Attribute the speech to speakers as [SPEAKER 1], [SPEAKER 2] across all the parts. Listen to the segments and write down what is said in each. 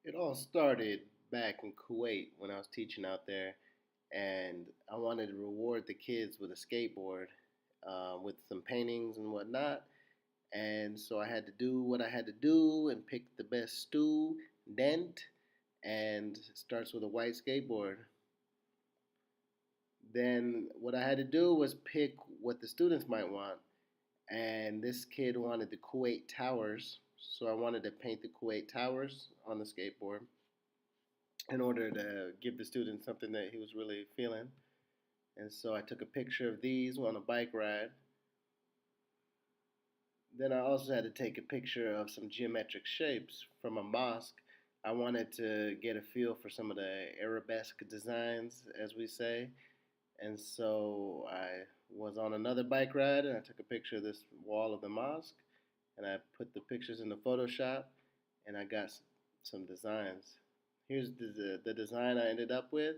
[SPEAKER 1] It all started back in Kuwait when I was teaching out there, and I wanted to reward the kids with a skateboard, with some paintings and whatnot. And so I had to do what I had to do and pick the best student, and it starts with a white skateboard. Then what I had to do was pick what the students might want, and this kid wanted the Kuwait Towers, so I wanted to paint the Kuwait Towers on the skateboard in order to give the student something that he was really feeling. And so I took a picture of these on a bike ride. Then I also had to take a picture of some geometric shapes from a mosque. I wanted to get a feel for some of the arabesque designs, as we say. And so I was on another bike ride and I took a picture of this wall of the mosque and I put the pictures into Photoshop and I got some designs. Here's the design I ended up with,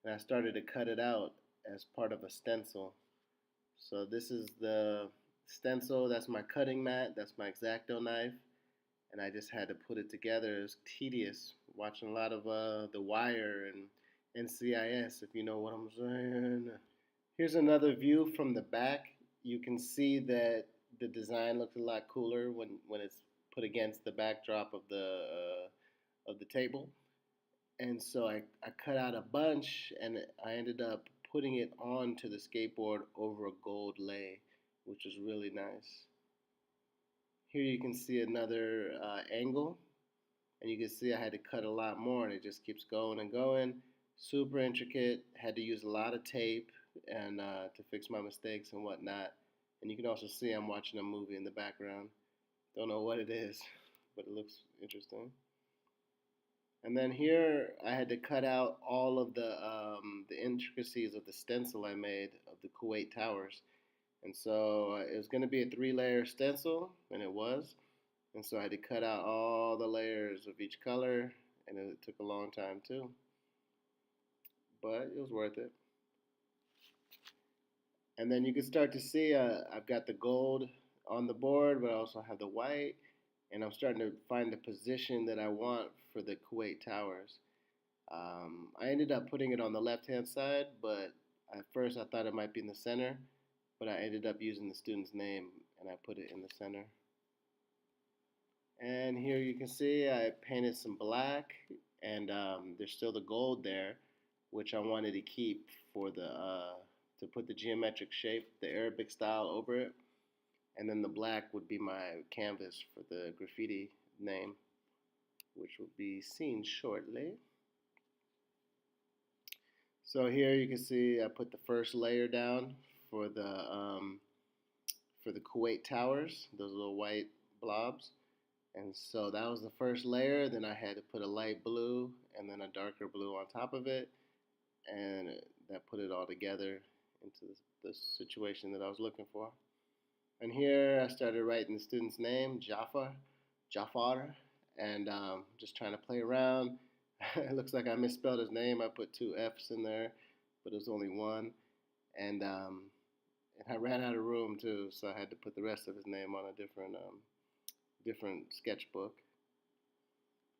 [SPEAKER 1] and I started to cut it out as part of a stencil. So this is the stencil, that's my cutting mat, that's my X-Acto knife, and I just had to put it together. It was tedious watching a lot of The Wire and NCIS, if you know what I'm saying. Here's another view from the back. You can see that the design looks a lot cooler when it's put against the backdrop of the table. And so I cut out a bunch and I ended up putting it onto the skateboard over a gold lay, which was really nice. Here you can see another angle, and you can see I had to cut a lot more, and it just keeps going and going. Super intricate. Had to use a lot of tape and to fix my mistakes and whatnot. And you can also see I'm watching a movie in the background. Don't know what it is, but it looks interesting. And then here I had to cut out all of the intricacies of the stencil I made of the Kuwait Towers. And so it was going to be a three-layer stencil, and it was. And so I had to cut out all the layers of each color, and it took a long time too. But it was worth it. And then you can start to see I've got the gold on the board, but I also have the white, and I'm starting to find the position that I want for the Kuwait Towers. I ended up putting it on the left-hand side, but at first I thought it might be in the center, but I ended up using the student's name and I put it in the center. And here you can see I painted some black, and there's still the gold there, which I wanted to keep for the to put the geometric shape, the Arabic style over it, and then the black would be my canvas for the graffiti name, which will be seen shortly. So here you can see I put the first layer down for the Kuwait Towers, those little white blobs. And so that was the first layer. Then I had to put a light blue and then a darker blue on top of it, and that put it all together into the situation that I was looking for. And here I started writing the student's name, Jafar, and just trying to play around. It looks like I misspelled his name. I put two F's in there, but it was only one. And I ran out of room too, so I had to put the rest of his name on a different sketchbook.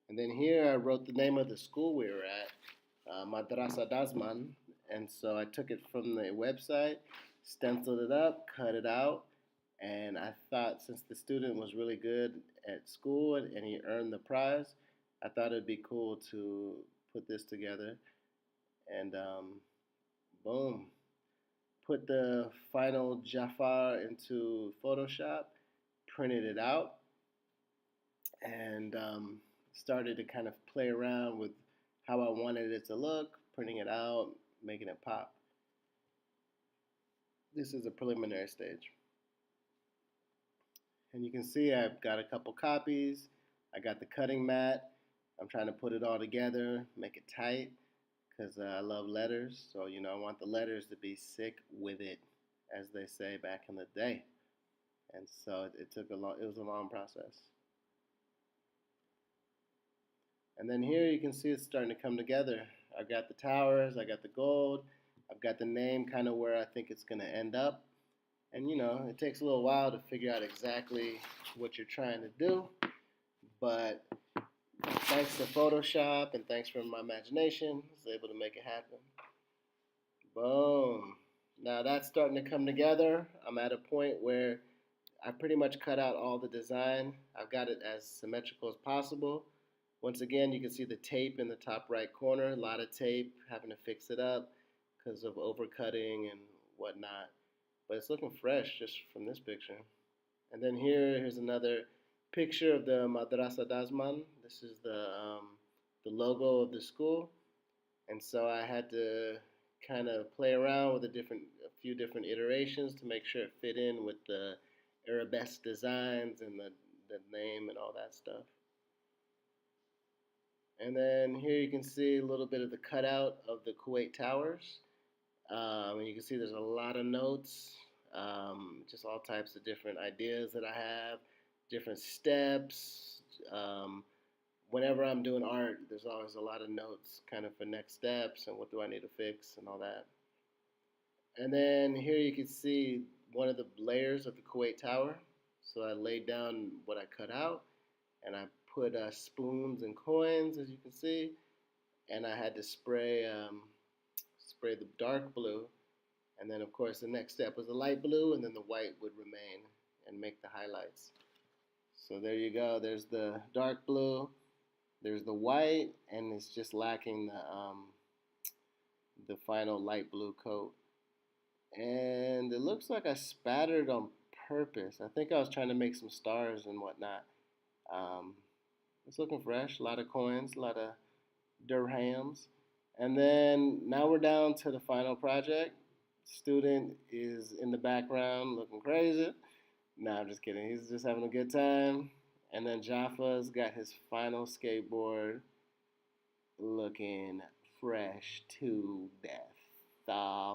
[SPEAKER 1] And then here I wrote the name of the school we were at, Madrasa Dasman. And so I took it from the website, stenciled it up, cut it out, and I thought since the student was really good at school and he earned the prize, I thought it'd be cool to put this together. And boom, put the final Jafar into Photoshop, printed it out, and started to kind of play around with how I wanted it to look, printing it out, making it pop. This is a preliminary stage. And you can see I've got a couple copies. I got the cutting mat. I'm trying to put it all together, make it tight, because I love letters. So, I want the letters to be sick with it, as they say back in the day. And so it was a long process. And then here you can see it's starting to come together. I've got the towers, I got the gold, I've got the name kind of where I think it's going to end up. And it takes a little while to figure out exactly what you're trying to do, but thanks to Photoshop and thanks for my imagination, I was able to make it happen. Boom. Now that's starting to come together. I'm at a point where I pretty much cut out all the design. I've got it as symmetrical as possible. Once again, you can see the tape in the top right corner. A lot of tape, having to fix it up because of overcutting and whatnot. But it's looking fresh just from this picture. And then here's another picture of the Madrasa Dasman. This is the logo of the school. And so I had to kind of play around with a few different iterations to make sure it fit in with the arabesque designs and the name and all that stuff. And then here you can see a little bit of the cutout of the Kuwait towers. And you can see there's a lot of notes, just all types of different ideas that I have, different steps. Whenever I'm doing art, there's always a lot of notes kind of for next steps and what do I need to fix and all that. And then here you can see one of the layers of the Kuwait Tower. So I laid down what I cut out and I put spoons and coins, as you can see. And I had to spray the dark blue. And then, of course, the next step was the light blue, and then the white would remain and make the highlights. So there you go. There's the dark blue. There's the white, and it's just lacking the final light blue coat. And it looks like I spattered on purpose. I think I was trying to make some stars and whatnot. It's looking fresh. A lot of coins, a lot of dirhams. And then now we're down to the final project. Student is in the background looking crazy. No, I'm just kidding. He's just having a good time. And then Jaffa's got his final skateboard looking fresh to death. The